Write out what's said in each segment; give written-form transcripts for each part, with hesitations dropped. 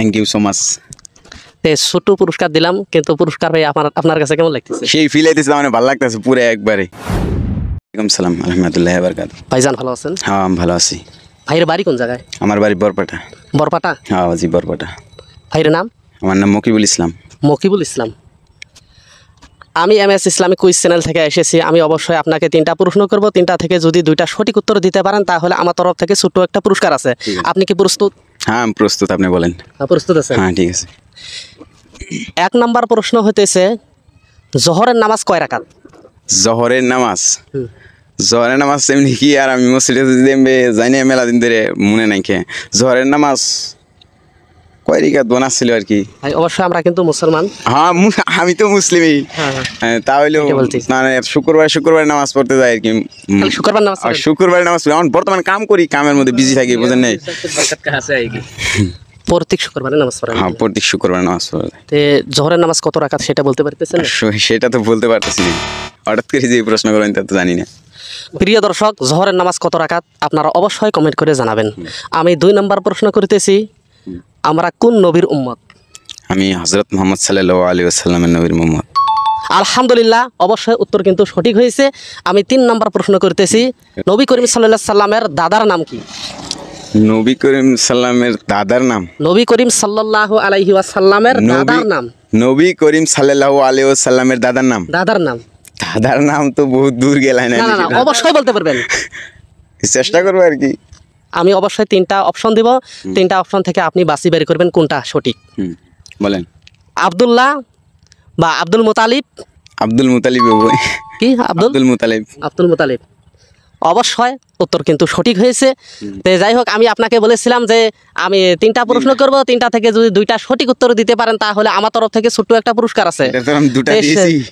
Thank you so much. ছোট পুরস্কার দিলাম, কিন্তু পুরস্কার ভাই আপনার কাছে কেমন লাগতেছে? সেই ফিল আইতেছে, মানে ভালো লাগতেছে পুরো একবারে। ওয়ালাইকুম সালাম আলহামদুলিল্লাহ বারাকাতুহু। ভাইজান ভালো আছেন? হ্যাঁ আমি ভালো আছি। ভাইয়ের বাড়ি কোন জায়গায়? আমার বাড়ি বরপাটা। বরপাটা? হ্যাঁ জি বরপাটা। ভাইয়ের নাম? আমার নাম মকিবুল ইসলাম। মকিবুল ইসলাম। আমি MS ইসলামিক কুইজ চ্যানেল থেকে এসেছি। আমি অবশ্যই আপনাকে 3টা প্রশ্ন করব, 3টা থেকে যদি 2টা সঠিক উত্তর দিতে পারেন তাহলে আমার তরফ থেকে ছোট্ট একটা পুরস্কার আছে। আপনি কি প্রস্তুত? হ্যাঁ আমি প্রস্তুত, আপনি বলেন। প্রস্তুত আছেন? হ্যাঁ ঠিক আছে। 1 নাম্বার প্রশ্ন হতেছে, জোহরের নামাজ কয় রাকাত? জহরের নামাজ? জহরের নামাজ এমনি কি আর আমি মসজিদে যাই না মেলা দিন ধরে মনে নাই খেয়ে। জহরের নামাজ কয় রিকাত বানাচ্ছিল আর কি। ভাই অবশ্যই আমরা কিন্তু মুসলমান। হ্যাঁ আমি তো মুসলিমই, তাহলেও মানে শুক্রবার নামাজ পড়তে যাই আর কি। শুক্রবার নামাজ? শুক্রবার নামাজ পড়ি। এখন বর্তমান কাম করি, কামের মধ্যে বিজি থাকি, বুঝেন নাই। প্রত্যেক শুক্রবারে নামাজ পড়েন? হ্যাঁ প্রত্যেক শুক্রবার নামাজ পড়ে। জোহরের নামাজ কত রাকাত সেটা বলতে পারতেছেন? সেটা তো বলতে পারতেছি না, হঠাৎ করে যে প্রশ্ন করেন তা তো জানি না। প্রিয় দর্শক, জোহরের নামাজ কত রাকাত আপনারা অবশ্যই কমেন্ট করে জানাবেন। আমি 2 নাম্বার প্রশ্ন করতেছি, আমরা কোন নবীর উম্মত? আমি হযরত মুহাম্মদ সাল্লাল্লাহু আলাইহি ওয়াসাল্লামের নবীর উম্মত। আলহামদুলিল্লাহ, অবশ্যই উত্তর কিন্তু সঠিক হয়েছে। আমি 3 নাম্বার প্রশ্ন করতেছি, নবী করিম সাল্লাল্লাহু আলাইহি সাল্লামের দাদার নাম কি? নবী করিম সাল্লামের দাদার নাম? নবী করিম সাল্লাল্লাহু আলাইহি ওয়াসাল্লামের দাদার নাম? নবী করিম সাল্লাল্লাহু আলাইহি ওয়াসাল্লামের দাদার নাম? দাদার নাম? দাদার নাম তো বহুত দূর গেলাই না। না অবশ্যই বলতে পারবেন, চেষ্টা করবো আর কি। আমি অবশ্যই 3টা অপশন দিব, 3টা অপশন থেকে আপনি বাছি বের করবেন কোনটা সঠিক। বলেন। আব্দুল্লাহ বা আব্দুল মুতালিব? আব্দুল মুতালিব। কি আব্দুল মুতালিব? আব্দুল মুতালিব। অবশ্যই উত্তর কিন্তু সঠিক হয়েছে। তো যাই হোক, আমি আপনাকে বলেছিলাম যে আমি 3টা প্রশ্ন করব, 3টা থেকে যদি 2টা সঠিক উত্তর দিতে পারেন তাহলে আমার তরফ থেকে ছোট্ট একটা পুরস্কার আছে।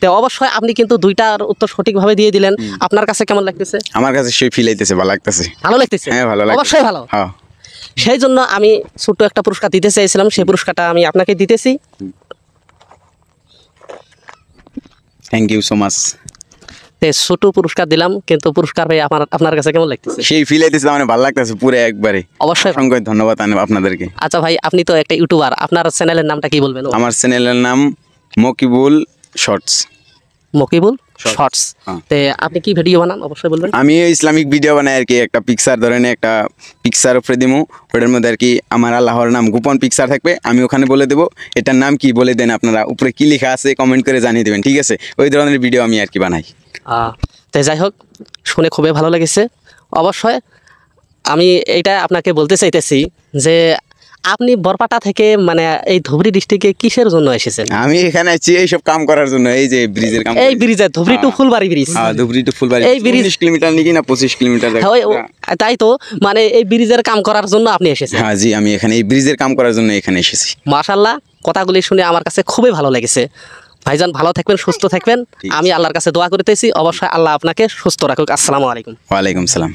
তো অবশ্যই আপনি কিন্তু 2টার উত্তর সঠিকভাবে দিয়ে দিলেন। আপনার কাছে কেমন লাগতেছে? আমার কাছে সেই ফিল আইতেছে, ভালো লাগতেছে। ভালো লাগতেছে? হ্যাঁ ভালো লাগছে, অবশ্যই ভালো। হ্যাঁ সেই জন্য আমি ছোট্ট একটা পুরস্কার দিতে চাইছিলাম, সেই পুরস্কারটা আমি আপনাকে দিতেছি। Thank you so much. ছোট পুরস্কার দিলাম, কিন্তু পুরস্কার ভাই আপনার কাছে কেমন লাগতেছে? সেই ফিল আইতেছে, মানে ভালো লাগতেছে পুরো একবারে। অবশ্যই অসংখ্য ধন্যবাদ আপনাদেরকে। আচ্ছা ভাই, আপনি তো একটা ইউটিউবার, আপনার চ্যানেলের নামটা কি বলবেন? আমার চ্যানেলের নাম মকিবুল শর্টস। মকিবুল শর্টস। আপনি কি ভিডিও বানান অবশ্যই বলবেন। আমি ইসলামিক ভিডিও বানাই আর কি। একটা পিকচার ধরেন, একটা পিকচার উপরে দিমু, ওটার মধ্যে আর কি আমার আল্লাহর নাম গোপন পিকচার থাকবে, আমি ওখানে বলে দেবো এটার নাম কি, বলে দেন আপনারা, উপরে কি লেখা আছে কমেন্ট করে জানিয়ে দেবেন, ঠিক আছে? ওই ধরনের ভিডিও আমি আর কি বানাই। তো যাই হোক, শুনে খুবই ভালো লেগেছে। অবশ্যই আমি এইটা আপনাকে বলতে চাইতেছি যে আপনি বরপাটা থেকে মানে এই ধুবড়ী ডিস্ট্রিক্টে কিসের জন্য এসেছেন? আমি এখানে আছি এইসব কাম করার জন্য, এই যে ব্রিজের কাম। এই ব্রিজের ধুবড়ী টু ফুলবাড়ি ব্রিজ? হ্যাঁ ধুবড়ী টু ফুলবাড়ি। এই ব্রিজ 20 কিলোমিটার নাকি না 25 কিলোমিটার? তাই তো, মানে এই ব্রিজের কাম করার জন্য আপনি এসেছেন? হ্যাঁ জি, আমি এখানে এই ব্রিজের কাম করার জন্য এখানে এসেছি। মাশাআল্লাহ, কথাগুলি শুনে আমার কাছে খুবই ভালো লেগেছে। ভাইজান ভালো থাকবেন, সুস্থ থাকবেন। আমি আল্লাহর কাছে দোয়া করতেছি, অবশ্যই আল্লাহ আপনাকে সুস্থ রাখুক। আসসালামু আলাইকুম। ওয়ালাইকুম সালাম।